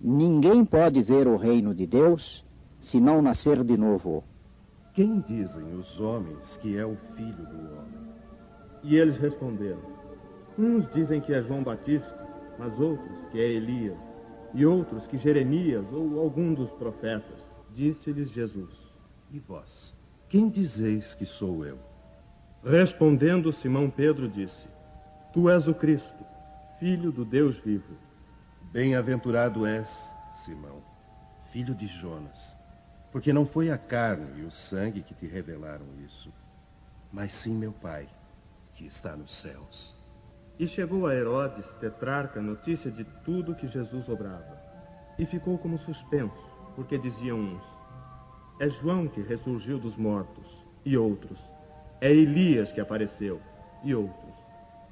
Ninguém pode ver o reino de Deus se não nascer de novo. Quem dizem os homens que é o Filho do Homem? E eles responderam: uns dizem que é João Batista, mas outros que é Elias, e outros que Jeremias ou algum dos profetas. Disse-lhes Jesus: E vós, quem dizeis que sou eu? Respondendo, Simão Pedro disse: Tu és o Cristo, Filho do Deus vivo. Bem-aventurado és, Simão, filho de Jonas, porque não foi a carne e o sangue que te revelaram isso, mas sim meu Pai, que está nos céus. E chegou a Herodes, tetrarca, notícia de tudo que Jesus obrava. E ficou como suspenso, porque diziam uns: é João que ressurgiu dos mortos, e outros: é Elias que apareceu, e outros: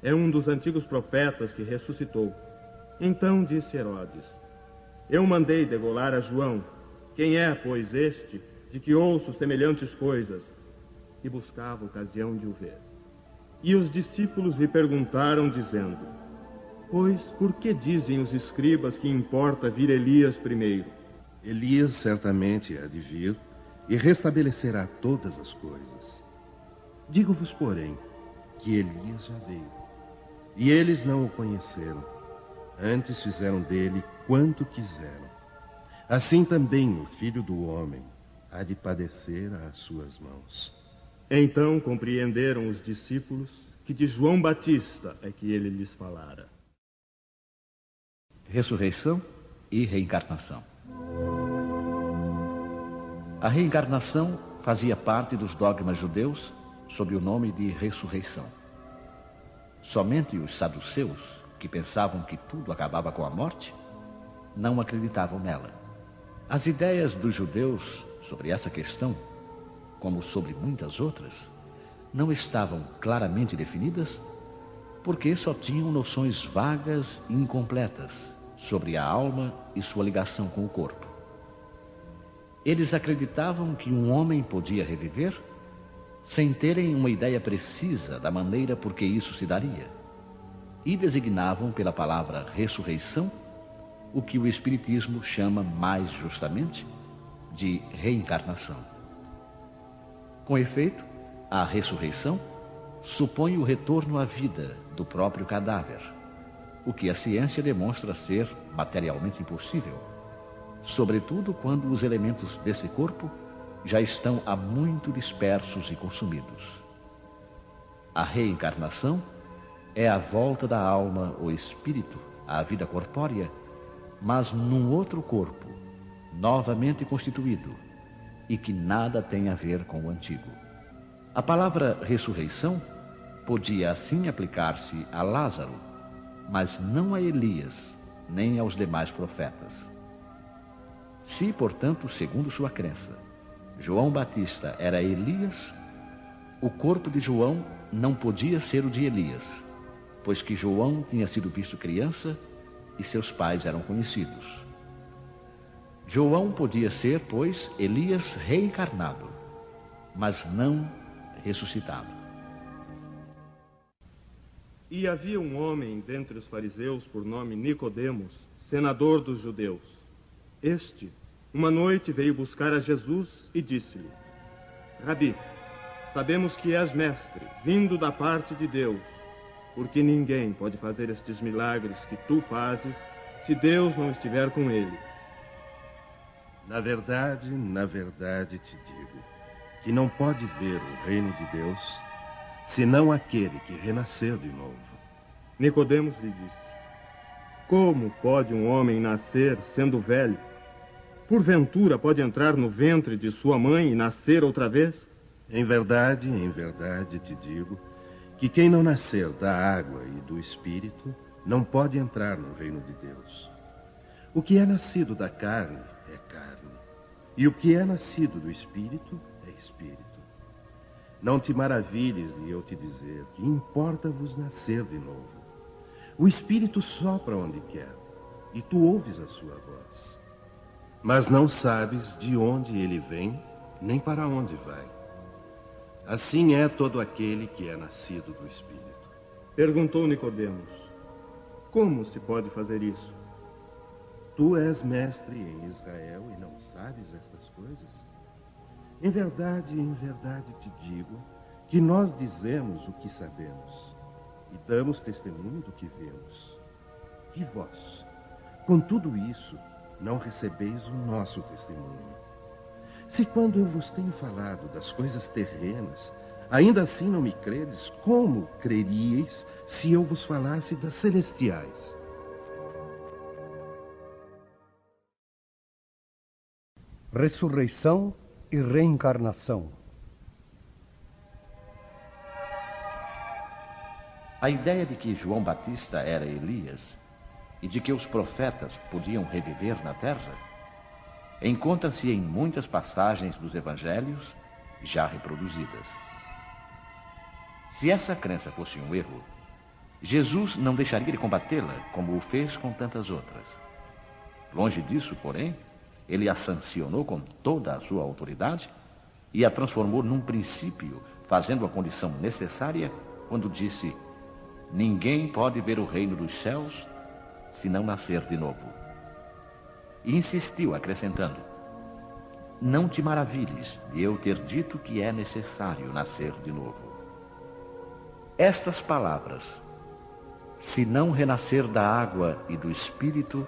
é um dos antigos profetas que ressuscitou. Então disse Herodes: eu mandei degolar a João. Quem é, pois, este, de que ouço semelhantes coisas? E buscava ocasião de o ver. E os discípulos lhe perguntaram, dizendo: pois, por que dizem os escribas que importa vir Elias primeiro? Elias certamente há de vir e restabelecerá todas as coisas. Digo-vos, porém, que Elias já veio, e eles não o conheceram. Antes fizeram dele quanto quiseram. Assim também o Filho do Homem há de padecer às suas mãos. Então compreenderam os discípulos que de João Batista é que ele lhes falara. Ressurreição e reencarnação. A reencarnação fazia parte dos dogmas judeus sob o nome de ressurreição. Somente os saduceus, que pensavam que tudo acabava com a morte, não acreditavam nela. As ideias dos judeus sobre essa questão, como sobre muitas outras, não estavam claramente definidas porque só tinham noções vagas e incompletas sobre a alma e sua ligação com o corpo. Eles acreditavam que um homem podia reviver sem terem uma ideia precisa da maneira por que isso se daria, e designavam pela palavra ressurreição o que o Espiritismo chama mais justamente de reencarnação. Com efeito, a ressurreição supõe o retorno à vida do próprio cadáver, o que a ciência demonstra ser materialmente impossível, sobretudo quando os elementos desse corpo já estão há muito dispersos e consumidos. A reencarnação é a volta da alma ou espírito à vida corpórea, mas num outro corpo, novamente constituído, e que nada tem a ver com o antigo. A palavra ressurreição podia assim aplicar-se a Lázaro, mas não a Elias, nem aos demais profetas. Se, portanto, segundo sua crença, João Batista era Elias, o corpo de João não podia ser o de Elias, pois que João tinha sido visto criança e seus pais eram conhecidos. João podia ser, pois, Elias reencarnado, mas não ressuscitado. E havia um homem dentre os fariseus por nome Nicodemos, senador dos judeus. Este, uma noite, veio buscar a Jesus e disse-lhe: Rabi, sabemos que és mestre, vindo da parte de Deus, porque ninguém pode fazer estes milagres que tu fazes se Deus não estiver com ele. Na verdade te digo, que não pode ver o reino de Deus, senão aquele que renascer de novo. Nicodemos lhe disse: como pode um homem nascer sendo velho? Porventura pode entrar no ventre de sua mãe e nascer outra vez? Em verdade te digo, que quem não nascer da água e do Espírito não pode entrar no reino de Deus. O que é nascido da carne é carne, e o que é nascido do Espírito é Espírito. Não te maravilhes de eu te dizer que importa-vos nascer de novo. O Espírito sopra onde quer, e tu ouves a sua voz. Mas não sabes de onde ele vem, nem para onde vai. Assim é todo aquele que é nascido do Espírito. Perguntou Nicodemos: como se pode fazer isso? tu és mestre em Israel e não sabes estas coisas? Em verdade te digo que nós dizemos o que sabemos e damos testemunho do que vemos. E vós, com tudo isso, não recebeis o nosso testemunho. Se quando eu vos tenho falado das coisas terrenas, ainda assim não me credes, como creríeis se eu vos falasse das celestiais? Ressurreição e reencarnação. A ideia de que João Batista era Elias e de que os profetas podiam reviver na terra encontra-se em muitas passagens dos evangelhos já reproduzidas. Se essa crença fosse um erro, Jesus não deixaria de combatê-la como o fez com tantas outras. Longe disso, porém, ele a sancionou com toda a sua autoridade e a transformou num princípio, fazendo a condição necessária quando disse: ninguém pode ver o reino dos céus se não nascer de novo. E insistiu, acrescentando: não te maravilhes de eu ter dito que é necessário nascer de novo. Estas palavras, se não renascer da água e do Espírito,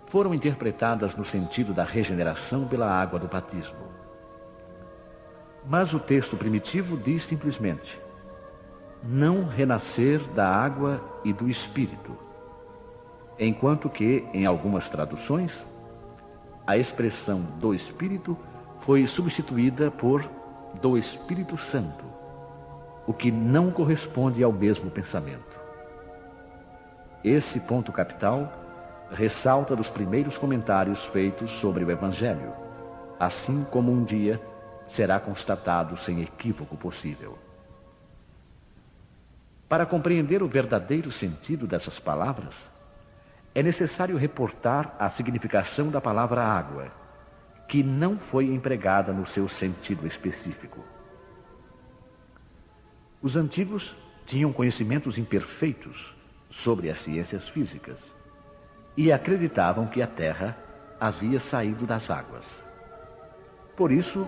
foram interpretadas no sentido da regeneração pela água do batismo. Mas o texto primitivo diz simplesmente: não renascer da água e do Espírito, enquanto que, em algumas traduções, a expressão do Espírito foi substituída por do Espírito Santo, o que não corresponde ao mesmo pensamento. Esse ponto capital ressalta dos primeiros comentários feitos sobre o Evangelho, assim como um dia será constatado sem equívoco possível. Para compreender o verdadeiro sentido dessas palavras, é necessário reportar a significação da palavra água, que não foi empregada no seu sentido específico. Os antigos tinham conhecimentos imperfeitos sobre as ciências físicas e acreditavam que a Terra havia saído das águas. Por isso,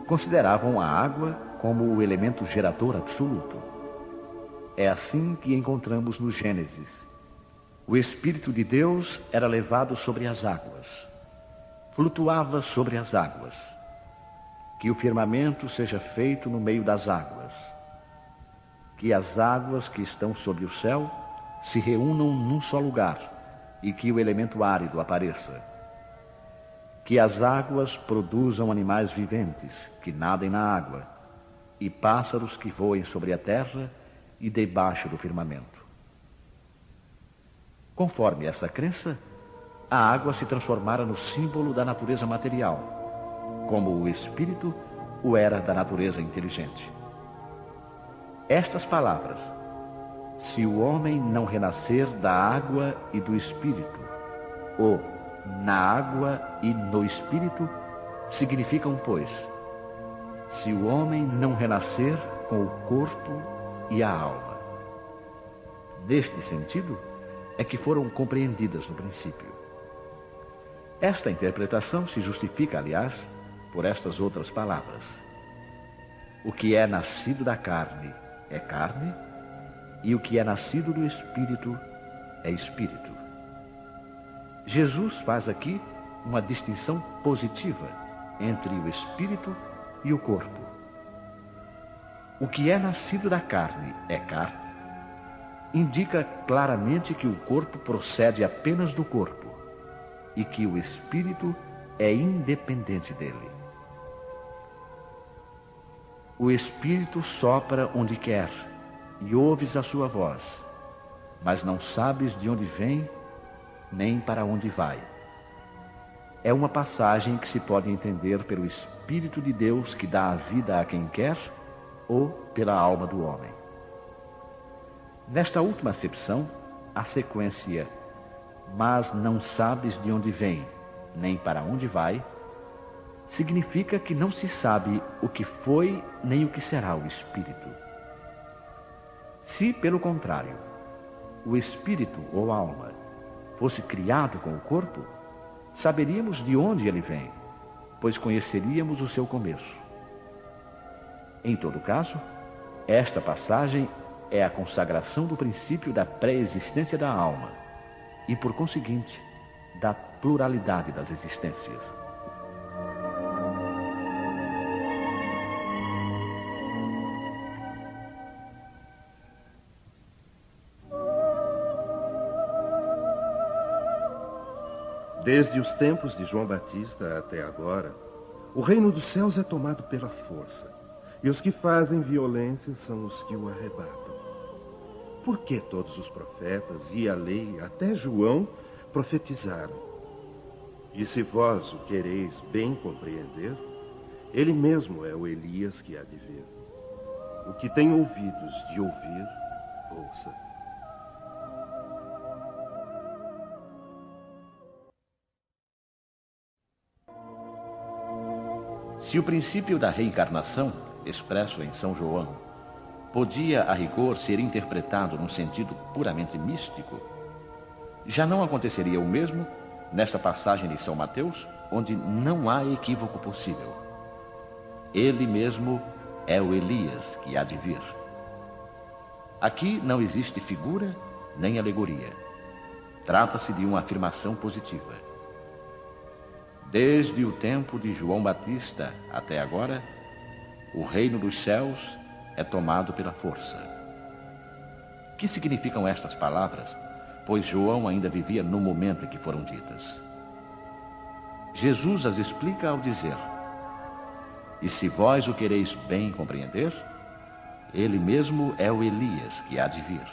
consideravam a água como o elemento gerador absoluto. É assim que encontramos no Gênesis. O Espírito de Deus era levado sobre as águas, flutuava sobre as águas. Que o firmamento seja feito no meio das águas. Que as águas que estão sobre o céu se reúnam num só lugar e que o elemento árido apareça. Que as águas produzam animais viventes que nadem na água e pássaros que voem sobre a terra e debaixo do firmamento. Conforme essa crença, a água se transformara no símbolo da natureza material, como o Espírito o era da natureza inteligente. Estas palavras, se o homem não renascer da água e do Espírito, ou na água e no Espírito, significam, pois, se o homem não renascer com o corpo e a alma. Neste sentido, é que foram compreendidas no princípio. Esta interpretação se justifica, aliás, por estas outras palavras. O que é nascido da carne é carne, e o que é nascido do Espírito é Espírito. Jesus faz aqui uma distinção positiva entre o Espírito e o corpo. O que é nascido da carne é carne, indica claramente que o corpo procede apenas do corpo e que o Espírito é independente dele. O Espírito sopra onde quer e ouves a sua voz, mas não sabes de onde vem nem para onde vai. É uma passagem que se pode entender pelo Espírito de Deus que dá a vida a quem quer ou pela alma do homem. Nesta última acepção, a sequência "mas não sabes de onde vem, nem para onde vai", significa que não se sabe o que foi nem o que será o Espírito. Se, pelo contrário, o Espírito ou alma fosse criado com o corpo, saberíamos de onde ele vem, pois conheceríamos o seu começo. Em todo caso, esta passagem é a consagração do princípio da pré-existência da alma e, por conseguinte, da pluralidade das existências. Desde os tempos de João Batista até agora, o reino dos céus é tomado pela força, e os que fazem violência são os que o arrebatam. Por que todos os profetas e a lei, até João, profetizaram? E se vós o quereis bem compreender, ele mesmo é o Elias que há de vir. O que tem ouvidos de ouvir, ouça. Se o princípio da reencarnação, expresso em São João, podia, a rigor, ser interpretado num sentido puramente místico, já não aconteceria o mesmo nesta passagem de São Mateus, onde não há equívoco possível. Ele mesmo é o Elias que há de vir. Aqui não existe figura nem alegoria. Trata-se de uma afirmação positiva. Desde o tempo de João Batista até agora, o reino dos céus é tomado pela força. Que significam estas palavras, pois João ainda vivia no momento em que foram ditas? Jesus as explica ao dizer: e se vós o quereis bem compreender, ele mesmo é o Elias que há de vir.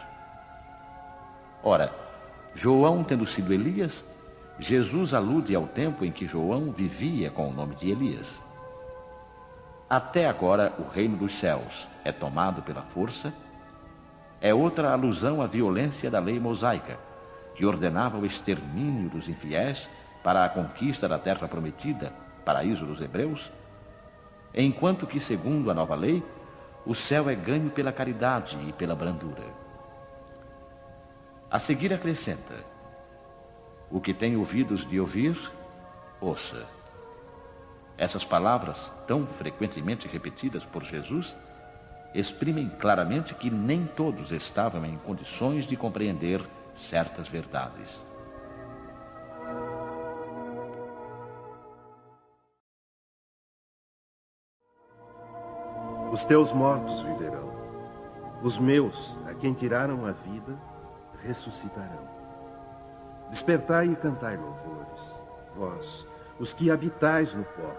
Ora, João tendo sido Elias, Jesus alude ao tempo em que João vivia com o nome de Elias. Até agora o reino dos céus é tomado pela força, é outra alusão à violência da lei mosaica, que ordenava o extermínio dos infiéis para a conquista da terra prometida, paraíso dos hebreus, enquanto que, segundo a nova lei, o céu é ganho pela caridade e pela brandura. A seguir acrescenta: o que tem ouvidos de ouvir, ouça. Essas palavras, tão frequentemente repetidas por Jesus, exprimem claramente que nem todos estavam em condições de compreender certas verdades. Os teus mortos viverão. Os meus, a quem tiraram a vida, ressuscitarão. Despertai e cantai louvores, vós, os que habitais no pó,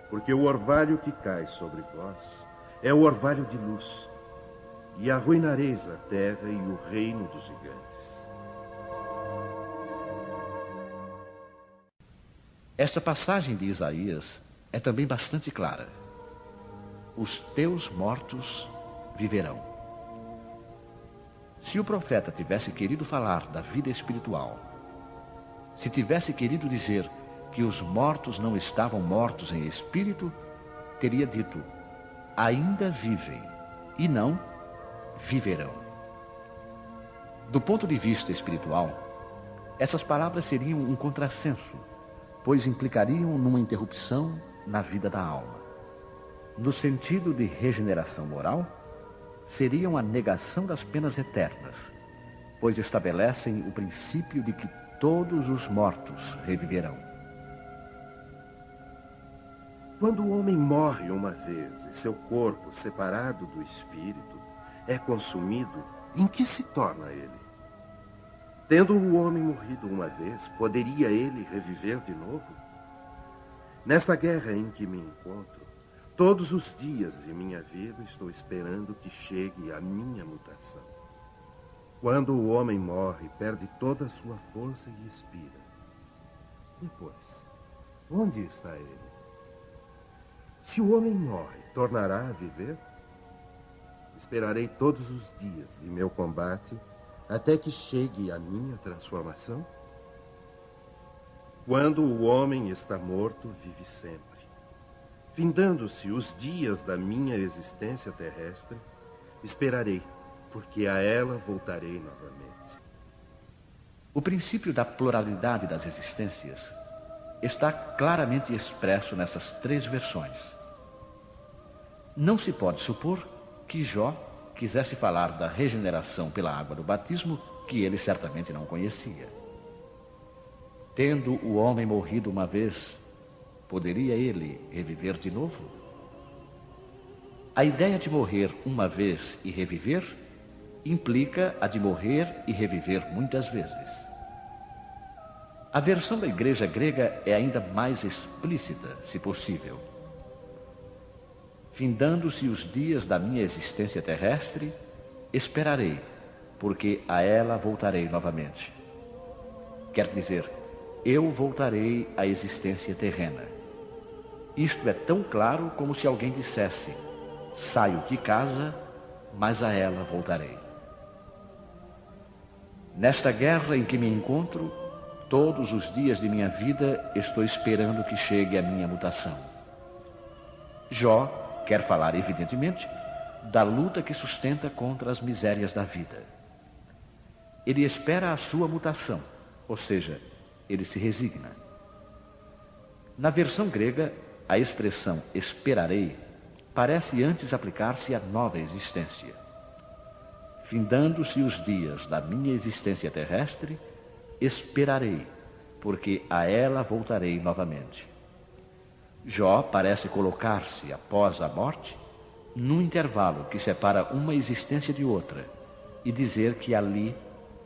porque o orvalho que cai sobre vós é o orvalho de luz, e arruinareis a terra e o reino dos gigantes. Esta passagem de Isaías é também bastante clara. Os teus mortos viverão. Se o profeta tivesse querido falar da vida espiritual, se tivesse querido dizer que os mortos não estavam mortos em espírito, teria dito: ainda vivem, e não viverão. Do ponto de vista espiritual, essas palavras seriam um contrassenso, pois implicariam numa interrupção na vida da alma. No sentido de regeneração moral, seriam a negação das penas eternas, pois estabelecem o princípio de que todos os mortos reviverão. Quando o homem morre uma vez e seu corpo, separado do espírito, é consumido, em que se torna ele? Tendo o homem morrido uma vez, poderia ele reviver de novo? Nesta guerra em que me encontro, todos os dias de minha vida estou esperando que chegue a minha mutação. Quando o homem morre, perde toda a sua força e expira. Depois, onde está ele? Se o homem morre, tornará a viver? Esperarei todos os dias de meu combate até que chegue a minha transformação? Quando o homem está morto, vive sempre. Findando-se os dias da minha existência terrestre, esperarei, porque a ela voltarei novamente. O princípio da pluralidade das existências está claramente expresso nessas três versões. Não se pode supor que Jó quisesse falar da regeneração pela água do batismo, que ele certamente não conhecia. Tendo o homem morrido uma vez, poderia ele reviver de novo? A ideia de morrer uma vez e reviver implica a de morrer e reviver muitas vezes. A versão da igreja grega é ainda mais explícita, se possível. Findando-se os dias da minha existência terrestre, esperarei, porque a ela voltarei novamente. Quer dizer, eu voltarei à existência terrena. Isto é tão claro como se alguém dissesse: saio de casa, mas a ela voltarei. Nesta guerra em que me encontro, todos os dias de minha vida estou esperando que chegue a minha mutação. Jó quer falar, evidentemente, da luta que sustenta contra as misérias da vida. Ele espera a sua mutação, ou seja, ele se resigna. Na versão grega, a expressão esperarei parece antes aplicar-se à nova existência. Findando-se os dias da minha existência terrestre, esperarei, porque a ela voltarei novamente. Jó parece colocar-se, após a morte, num intervalo que separa uma existência de outra e dizer que ali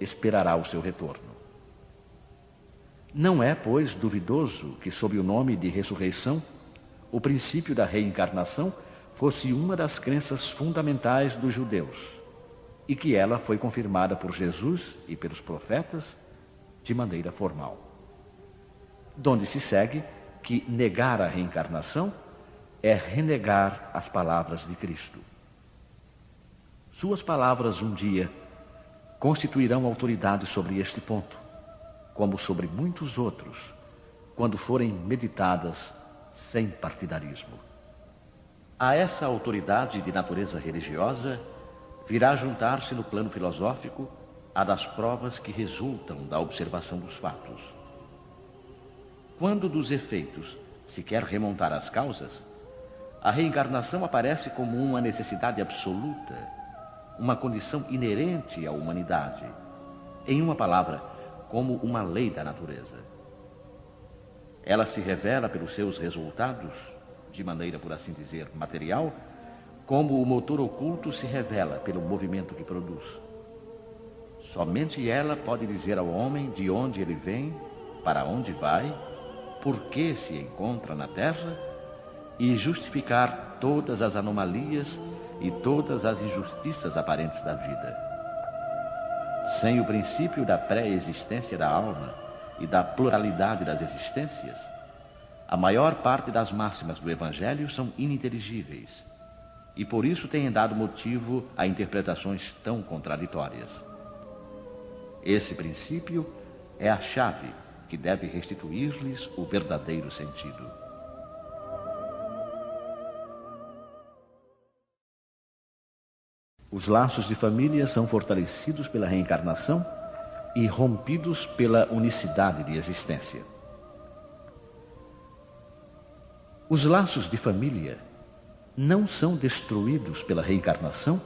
esperará o seu retorno. Não é, pois, duvidoso que, sob o nome de ressurreição, o princípio da reencarnação fosse uma das crenças fundamentais dos judeus e que ela foi confirmada por Jesus e pelos profetas de maneira formal. Donde se segue que negar a reencarnação é renegar as palavras de Cristo. Suas palavras um dia constituirão autoridade sobre este ponto, como sobre muitos outros, quando forem meditadas sem partidarismo. A essa autoridade de natureza religiosa virá juntar-se no plano filosófico a das provas que resultam da observação dos fatos. Quando dos efeitos se quer remontar às causas, a reencarnação aparece como uma necessidade absoluta, uma condição inerente à humanidade, em uma palavra, como uma lei da natureza. Ela se revela pelos seus resultados, de maneira, por assim dizer, material, como o motor oculto se revela pelo movimento que produz. Somente ela pode dizer ao homem de onde ele vem, para onde vai, por que se encontra na Terra e justificar todas as anomalias e todas as injustiças aparentes da vida. Sem o princípio da pré-existência da alma e da pluralidade das existências, a maior parte das máximas do Evangelho são ininteligíveis e por isso têm dado motivo a interpretações tão contraditórias. Esse princípio é a chave que deve restituir-lhes o verdadeiro sentido. Os laços de família são fortalecidos pela reencarnação e rompidos pela unicidade de existência. Os laços de família não são destruídos pela reencarnação,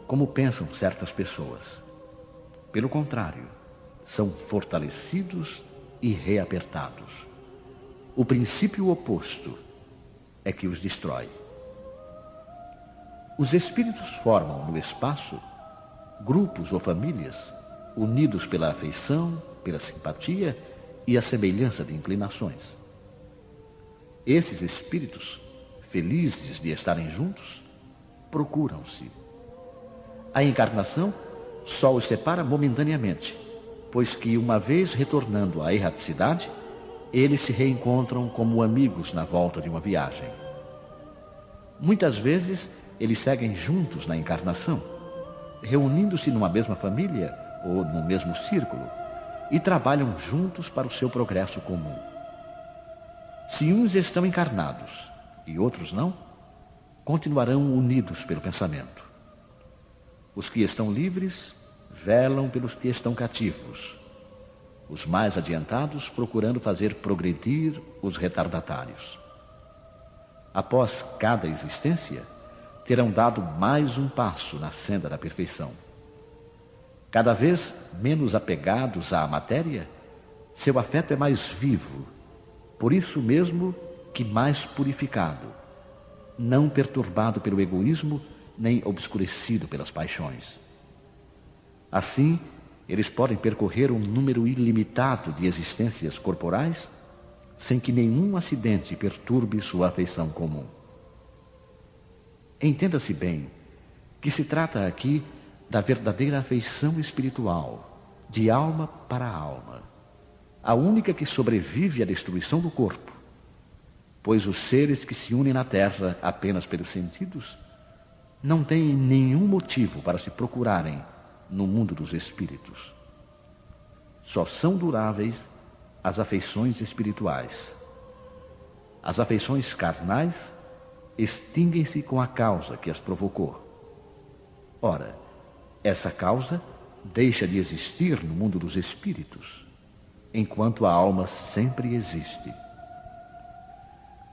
como pensam certas pessoas. Pelo contrário, são fortalecidos e reapertados. O princípio oposto é que os destrói. Os espíritos formam no espaço grupos ou famílias unidos pela afeição, pela simpatia e a semelhança de inclinações. Esses espíritos, felizes de estarem juntos, procuram-se. A encarnação só os separa momentaneamente, pois que, uma vez retornando à erraticidade, eles se reencontram como amigos na volta de uma viagem. Muitas vezes, eles seguem juntos na encarnação, reunindo-se numa mesma família ou no mesmo círculo, e trabalham juntos para o seu progresso comum. Se uns estão encarnados e outros não, continuarão unidos pelo pensamento. Os que estão livres velam pelos que estão cativos. os mais adiantados procurando fazer progredir os retardatários. Após cada existência, terão dado mais um passo na senda da perfeição. Cada vez menos apegados à matéria, seu afeto é mais vivo, por isso mesmo que mais purificado, não perturbado pelo egoísmo, nem obscurecido pelas paixões. Assim, eles podem percorrer um número ilimitado de existências corporais, sem que nenhum acidente perturbe sua afeição comum. Entenda-se bem que se trata aqui da verdadeira afeição espiritual, de alma para alma, a única que sobrevive à destruição do corpo, pois os seres que se unem na terra apenas pelos sentidos não têm nenhum motivo para se procurarem no mundo dos espíritos. Só são duráveis as afeições espirituais. As afeições carnais extinguem-se com a causa que as provocou. Ora, essa causa deixa de existir no mundo dos espíritos, enquanto a alma sempre existe.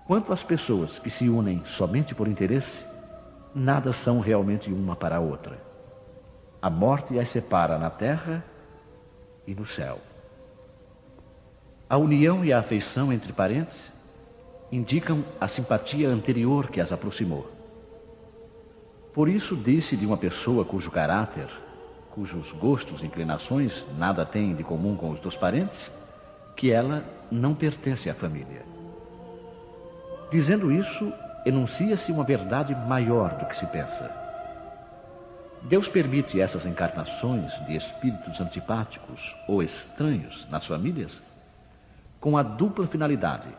Quanto às pessoas que se unem somente por interesse, nada são realmente uma para a outra. A morte as separa na terra e no céu. A união e a afeição entre parentes indicam a simpatia anterior que as aproximou. Por isso disse de uma pessoa cujo caráter, cujos gostos e inclinações nada têm de comum com os dos parentes, que ela não pertence à família. Dizendo isso, enuncia-se uma verdade maior do que se pensa. Deus permite essas encarnações de espíritos antipáticos ou estranhos nas famílias com a dupla finalidade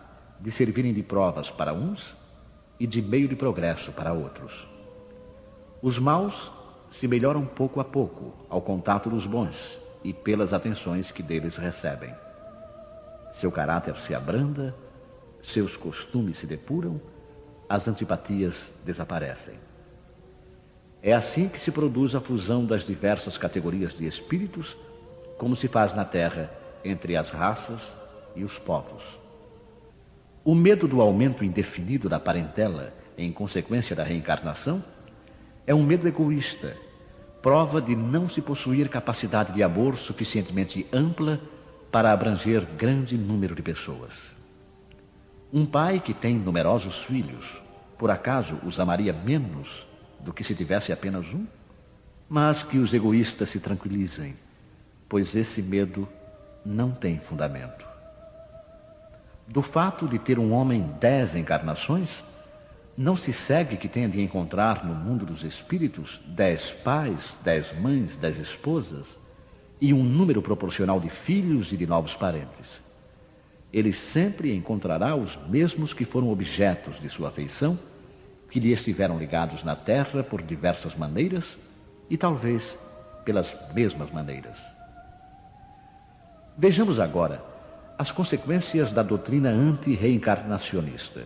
de servirem de provas para uns e de meio de progresso para outros. Os maus se melhoram pouco a pouco ao contato dos bons e pelas atenções que deles recebem. Seu caráter se abranda, seus costumes se depuram, as antipatias desaparecem. É assim que se produz a fusão das diversas categorias de espíritos, como se faz na Terra entre as raças e os povos. O medo do aumento indefinido da parentela em consequência da reencarnação é um medo egoísta, prova de não se possuir capacidade de amor suficientemente ampla para abranger grande número de pessoas. Um pai que tem numerosos filhos, por acaso os amaria menos do que se tivesse apenas um? Mas que os egoístas se tranquilizem, pois esse medo não tem fundamento. Do fato de ter um homem 10 encarnações, não se segue que tenha de encontrar no mundo dos espíritos 10 pais, 10 mães, 10 esposas e um número proporcional de filhos e de novos parentes. Ele sempre encontrará os mesmos que foram objetos de sua afeição, que lhe estiveram ligados na terra por diversas maneiras e talvez pelas mesmas maneiras. Vejamos agora as consequências da doutrina anti-reencarnacionista.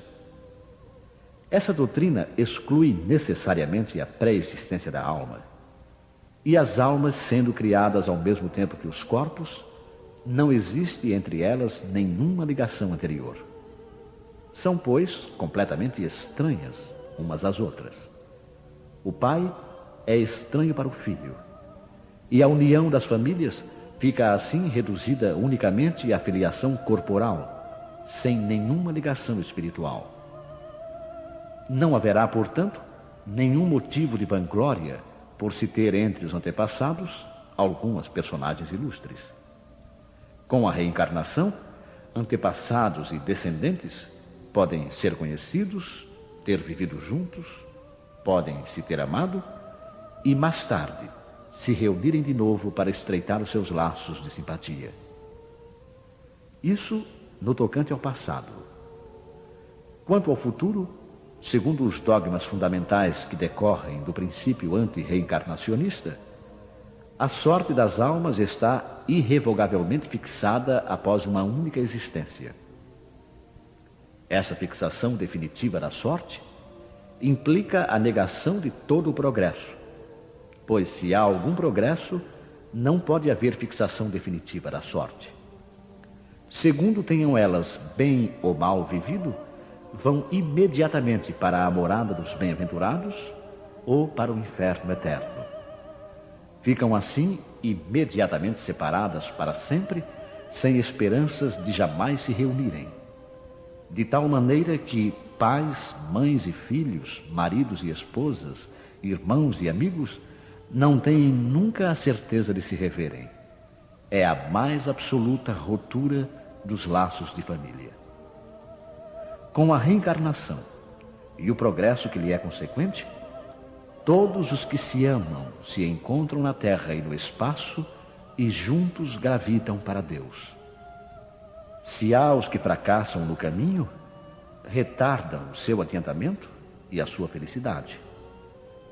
Essa doutrina exclui necessariamente a pré-existência da alma. E as almas, sendo criadas ao mesmo tempo que os corpos, não existe entre elas nenhuma ligação anterior. São, pois, completamente estranhas umas às outras. O pai é estranho para o filho, e a união das famílias fica assim reduzida unicamente à filiação corporal, sem nenhuma ligação espiritual. Não haverá, portanto, nenhum motivo de vanglória por se ter entre os antepassados algumas personagens ilustres. Com a reencarnação, antepassados e descendentes podem ser conhecidos, ter vivido juntos, podem se ter amado e, mais tarde, se reunirem de novo para estreitar os seus laços de simpatia. Isso no tocante ao passado. Quanto ao futuro, segundo os dogmas fundamentais que decorrem do princípio anti-reencarnacionista, a sorte das almas está irrevogavelmente fixada após uma única existência. Essa fixação definitiva da sorte implica a negação de todo o progresso, pois se há algum progresso, não pode haver fixação definitiva da sorte. segundo tenham elas bem ou mal vivido, vão imediatamente para a morada dos bem-aventurados ou para o inferno eterno. Ficam assim imediatamente separadas para sempre, sem esperanças de jamais se reunirem. De tal maneira que pais, mães e filhos, maridos e esposas, irmãos e amigos, não têm nunca a certeza de se reverem. É a mais absoluta ruptura dos laços de família. Com a reencarnação e o progresso que lhe é consequente, todos os que se amam se encontram na terra e no espaço e juntos gravitam para Deus. Se há os que fracassam no caminho, retardam o seu adiantamento e a sua felicidade.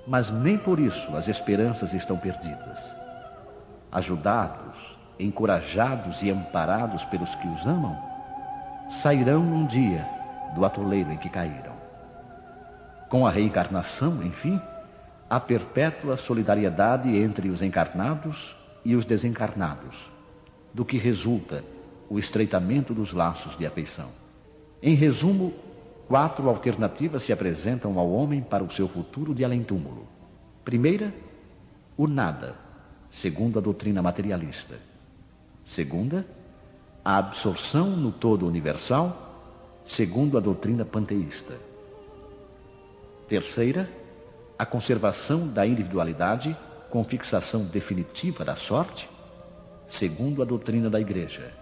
Mas nem por isso as esperanças estão perdidas. Ajudados, encorajados e amparados pelos que os amam, sairão um dia do atoleiro em que caíram. Com a reencarnação, enfim, há perpétua solidariedade entre os encarnados e os desencarnados, do que resulta o estreitamento dos laços de afeição. Em resumo, 4 alternativas se apresentam ao homem para o seu futuro de além-túmulo. Primeira, o nada, segundo a doutrina materialista. Segunda, a absorção no todo universal, segundo a doutrina panteísta. Terceira, a conservação da individualidade com fixação definitiva da sorte, segundo a doutrina da Igreja.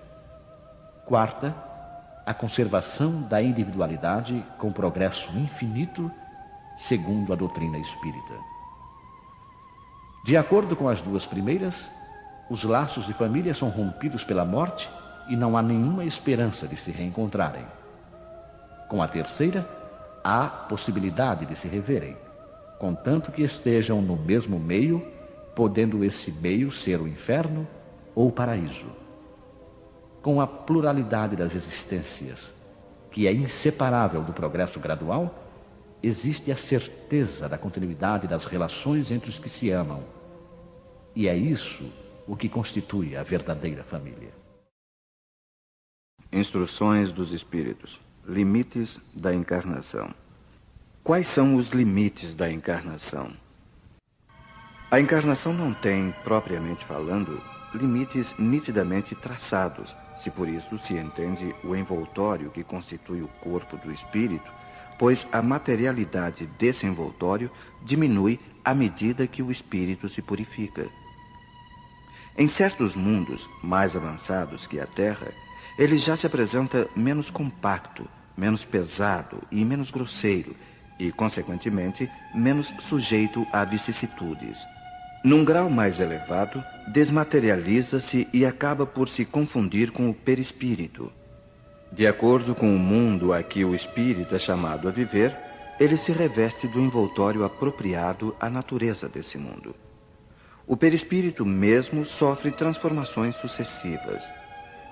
Quarta, a conservação da individualidade com progresso infinito, segundo a doutrina espírita. De acordo com as duas primeiras, os laços de família são rompidos pela morte e não há nenhuma esperança de se reencontrarem. Com a terceira, há possibilidade de se reverem, contanto que estejam no mesmo meio, podendo esse meio ser o inferno ou o paraíso. Com a pluralidade das existências, que é inseparável do progresso gradual, existe a certeza da continuidade das relações entre os que se amam. E é isso o que constitui a verdadeira família. Instruções dos Espíritos. Limites da encarnação. Quais são os limites da encarnação? A encarnação não tem, propriamente falando, limites nitidamente traçados, se por isso se entende o envoltório que constitui o corpo do espírito, pois a materialidade desse envoltório diminui à medida que o espírito se purifica. Em certos mundos mais avançados que a Terra, ele já se apresenta menos compacto, menos pesado e menos grosseiro, e, consequentemente, menos sujeito a vicissitudes. Num grau mais elevado, desmaterializa-se e acaba por se confundir com o perispírito. De acordo com o mundo a que o espírito é chamado a viver, ele se reveste do envoltório apropriado à natureza desse mundo. O perispírito mesmo sofre transformações sucessivas.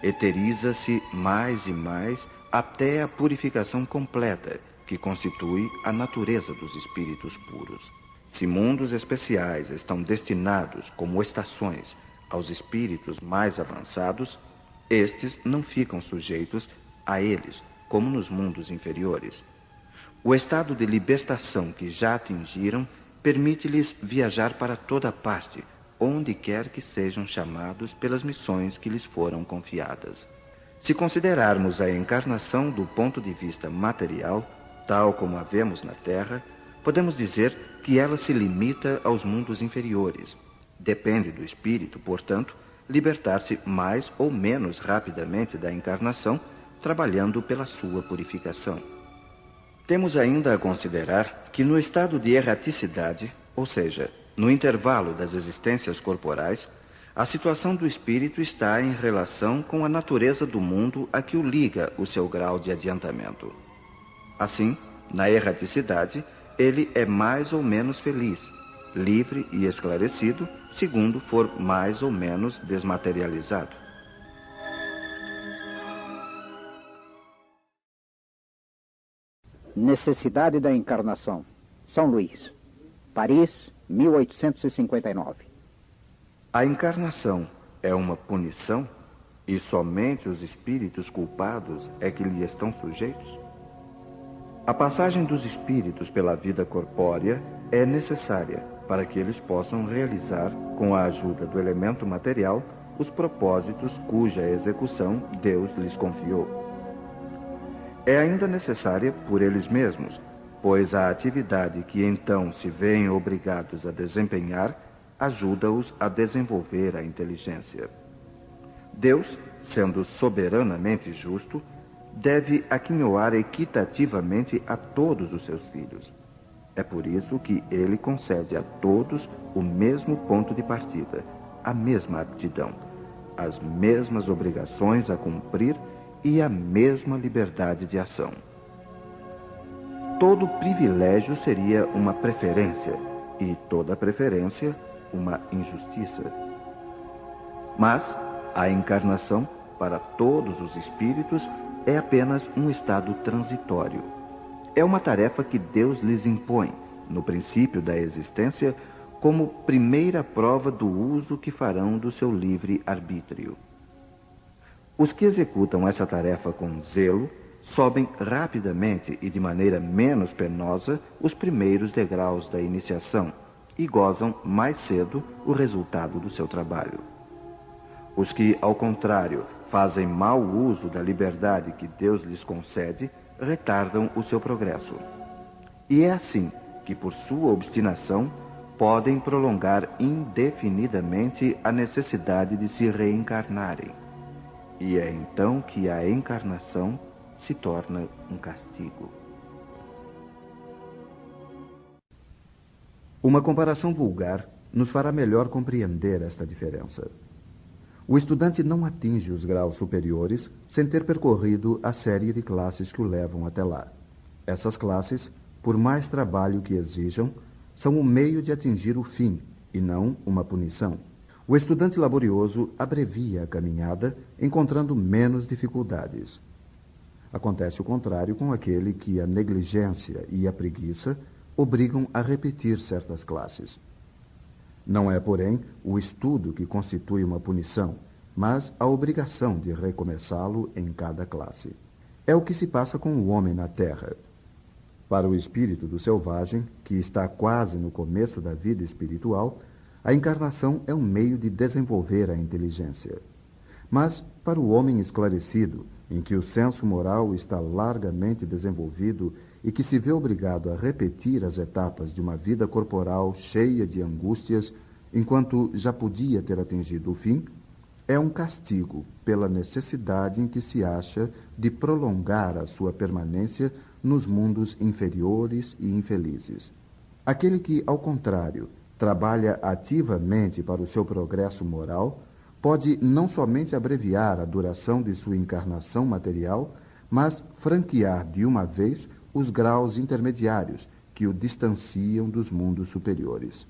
Eteriza-se mais e mais até a purificação completa, que constitui a natureza dos espíritos puros. Se mundos especiais estão destinados, como estações, aos espíritos mais avançados, estes não ficam sujeitos a eles, como nos mundos inferiores. O estado de libertação que já atingiram permite-lhes viajar para toda parte, onde quer que sejam chamados pelas missões que lhes foram confiadas. Se considerarmos a encarnação do ponto de vista material, tal como a vemos na Terra, podemos dizer que ela se limita aos mundos inferiores. Depende do espírito, portanto, libertar-se mais ou menos rapidamente da encarnação, trabalhando pela sua purificação. Temos ainda a considerar que no estado de erraticidade, ou seja, no intervalo das existências corporais, a situação do espírito está em relação com a natureza do mundo a que o liga o seu grau de adiantamento. Assim, na erraticidade, ele é mais ou menos feliz, livre e esclarecido, segundo for mais ou menos desmaterializado. Necessidade da encarnação. São Luís, Paris, 1859. A encarnação é uma punição? e somente os espíritos culpados é que lhe estão sujeitos? A passagem dos espíritos pela vida corpórea é necessária para que eles possam realizar, com a ajuda do elemento material, os propósitos cuja execução Deus lhes confiou. É ainda necessária por eles mesmos, pois a atividade que então se veem obrigados a desempenhar ajuda-os a desenvolver a inteligência. Deus, sendo soberanamente justo, deve aquinhoar equitativamente a todos os seus filhos. É por isso que ele concede a todos o mesmo ponto de partida, a mesma aptidão, as mesmas obrigações a cumprir e a mesma liberdade de ação. Todo privilégio seria uma preferência, e toda preferência uma injustiça. Mas a encarnação, para todos os espíritos, é apenas um estado transitório. É uma tarefa que Deus lhes impõe, no princípio da existência, como primeira prova do uso que farão do seu livre arbítrio. Os que executam essa tarefa com zelo sobem rapidamente e de maneira menos penosa os primeiros degraus da iniciação e gozam mais cedo o resultado do seu trabalho. Os que, ao contrário, fazem mau uso da liberdade que Deus lhes concede, retardam o seu progresso. E é assim que, por sua obstinação, podem prolongar indefinidamente a necessidade de se reencarnarem. E é então que a encarnação se torna um castigo. Uma comparação vulgar nos fará melhor compreender esta diferença. O estudante não atinge os graus superiores sem ter percorrido a série de classes que o levam até lá. Essas classes, por mais trabalho que exijam, são o meio de atingir o fim e não uma punição. O estudante laborioso abrevia a caminhada, encontrando menos dificuldades. Acontece o contrário com aquele que a negligência e a preguiça obrigam a repetir certas classes. Não é, porém, o estudo que constitui uma punição, mas a obrigação de recomeçá-lo em cada classe. É o que se passa com o homem na Terra. Para o espírito do selvagem, que está quase no começo da vida espiritual, a encarnação é um meio de desenvolver a inteligência. Mas, para o homem esclarecido, em que o senso moral está largamente desenvolvido e que se vê obrigado a repetir as etapas de uma vida corporal cheia de angústias, enquanto já podia ter atingido o fim, é um castigo pela necessidade em que se acha de prolongar a sua permanência nos mundos inferiores e infelizes. Aquele que, ao contrário, trabalha ativamente para o seu progresso moral, pode não somente abreviar a duração de sua encarnação material, mas franquear de uma vez os graus intermediários que o distanciam dos mundos superiores.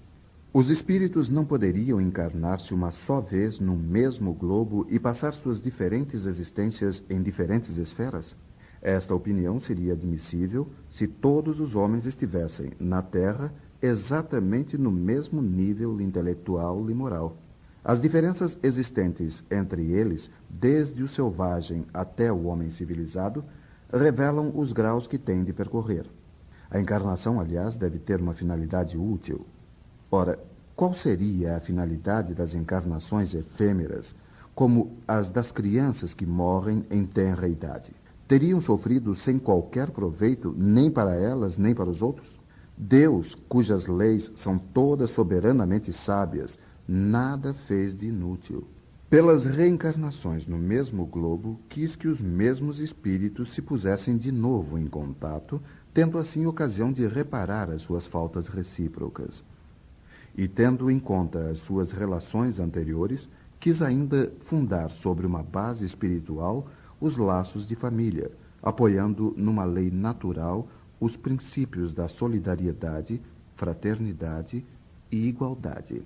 Os espíritos não poderiam encarnar-se uma só vez no mesmo globo e passar suas diferentes existências em diferentes esferas? Esta opinião seria admissível se todos os homens estivessem na Terra exatamente no mesmo nível intelectual e moral. As diferenças existentes entre eles, desde o selvagem até o homem civilizado, revelam os graus que têm de percorrer. A encarnação, aliás, deve ter uma finalidade útil. Ora, qual seria a finalidade das encarnações efêmeras, como as das crianças que morrem em tenra idade? Teriam sofrido sem qualquer proveito, nem para elas, nem para os outros? Deus, cujas leis são todas soberanamente sábias, nada fez de inútil. Pelas reencarnações no mesmo globo, quis que os mesmos espíritos se pusessem de novo em contato, tendo assim ocasião de reparar as suas faltas recíprocas. E tendo em conta as suas relações anteriores, quis ainda fundar sobre uma base espiritual os laços de família, apoiando numa lei natural os princípios da solidariedade, fraternidade e igualdade.